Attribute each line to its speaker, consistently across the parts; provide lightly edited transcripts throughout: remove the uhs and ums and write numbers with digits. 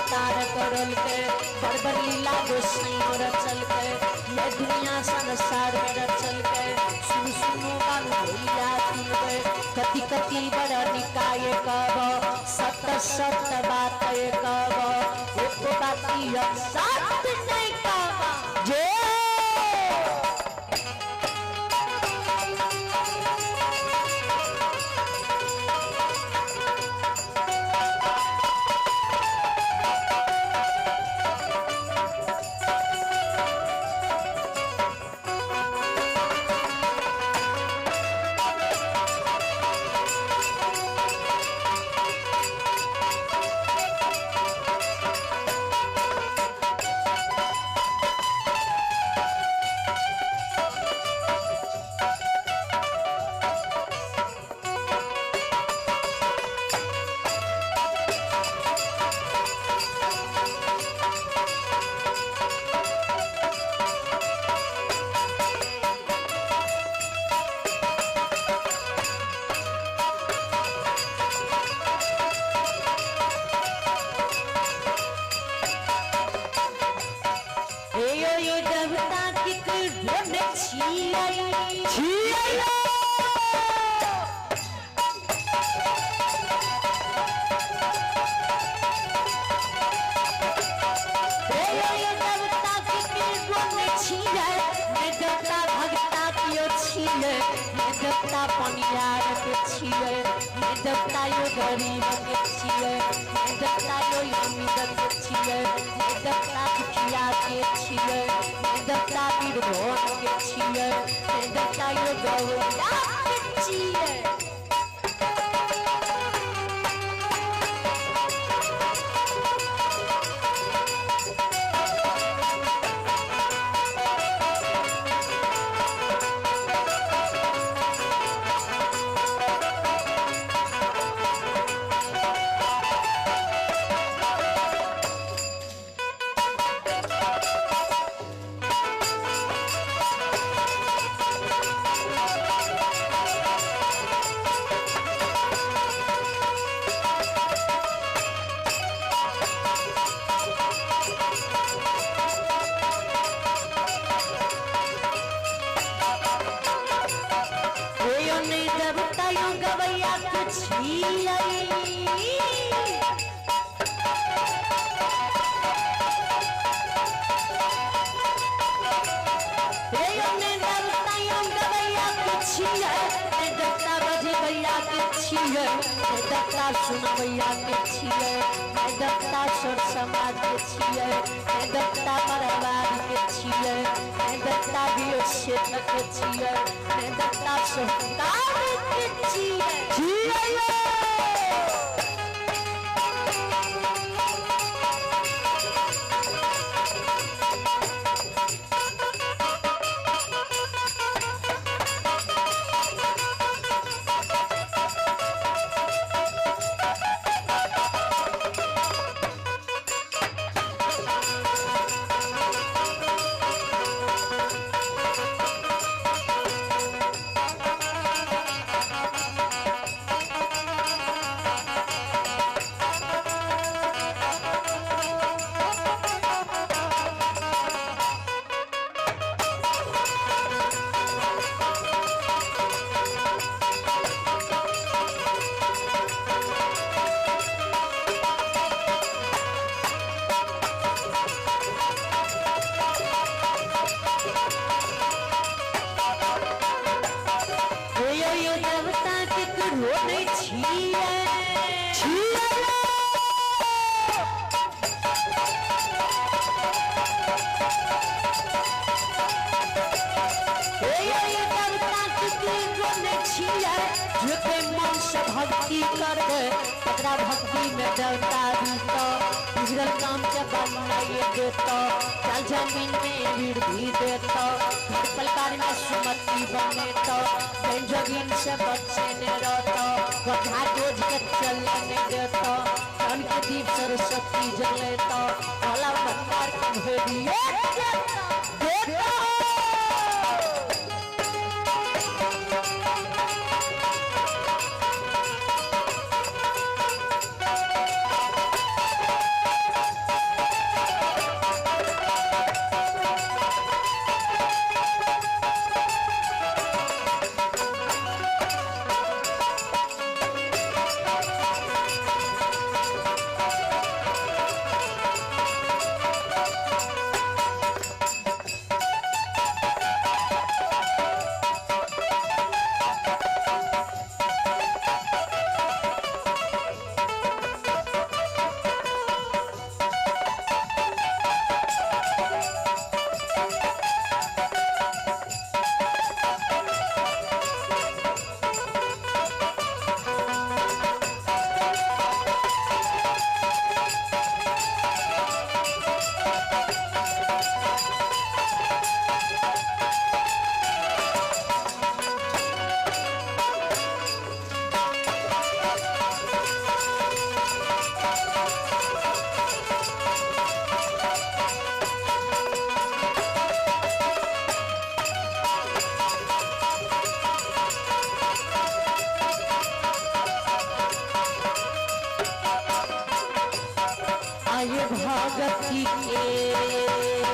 Speaker 1: अवतार करल के बड़ लीला गोसाई रचल के ये दुनिया संसार में रचल के सुनु सुनु बाबू भैया सुन के कति कति बड़ निकाय कब सत सत बात कब एक बाती सत नहीं कब जे देवता पनियार के छिए देवता यो गरीब के छिए देवता यो अमीर के छिए देवता दुखिया के छिए देवता वीरभोज के छिए देवता यो गौरिया के छिए सुनवैया के छिए देवता सर समाज के छिए देवता परिवार के छिए देवता क्षेत्र के छिए देवता सरकार के छिए भक्ति कर भक्ति में देवता बिगड़ल काम के बनाइए देता चल जमीन में वीर भी देता हर प्रकार में सुमति बने तो जमीन से बच्चे ने रहता वधा रोज के चलने देता धन के दीप सरस्वती जलेता भला भंडार के भेड़िए देता भगती के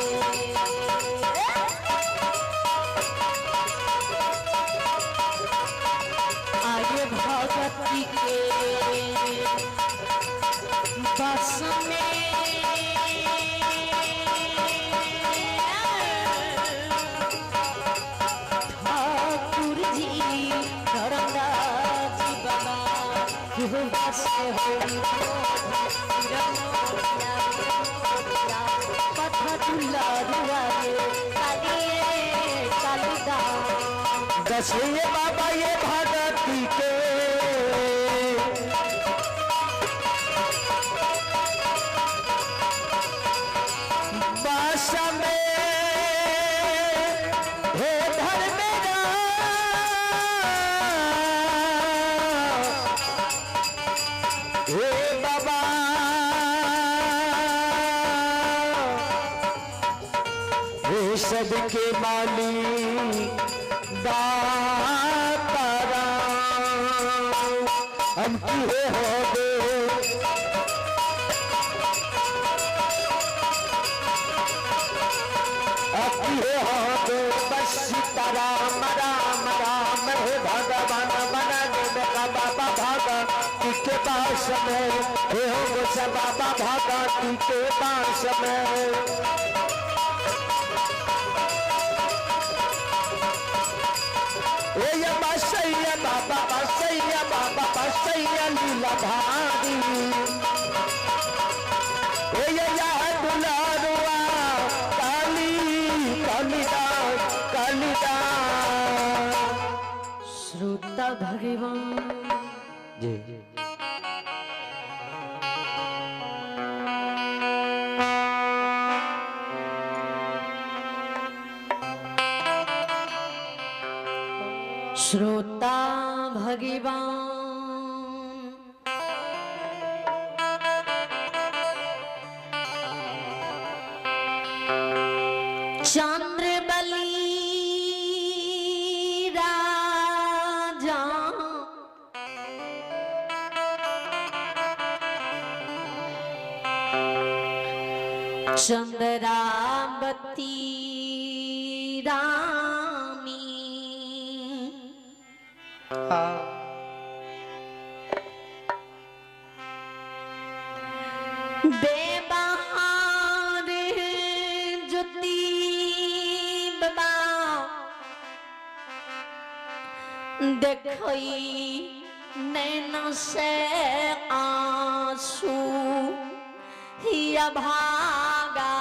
Speaker 1: आगे भगती के बस में ठाकुर जी धर्मराज बाबा बस
Speaker 2: दस ये बाबा ये भगती के बस में हे धर्मेरा हे बाबा हे सबके मालिक दातारा हम की हो गए बस राम राम राम हे भगवान बना बेटा बाबा भगती के पास में हे हो गोसा बाबा भगती के पास में ये बसैया बाबा बसैया लीला भारी ये दुलारुआ काली कालिदास
Speaker 1: श्रोता भगवान
Speaker 2: जी
Speaker 1: श्रोता भगवान चंद्रबली राजा चंद्रावती रामी बेबहार ज्योति बाबा देखई नैन से आंसू हिया भागा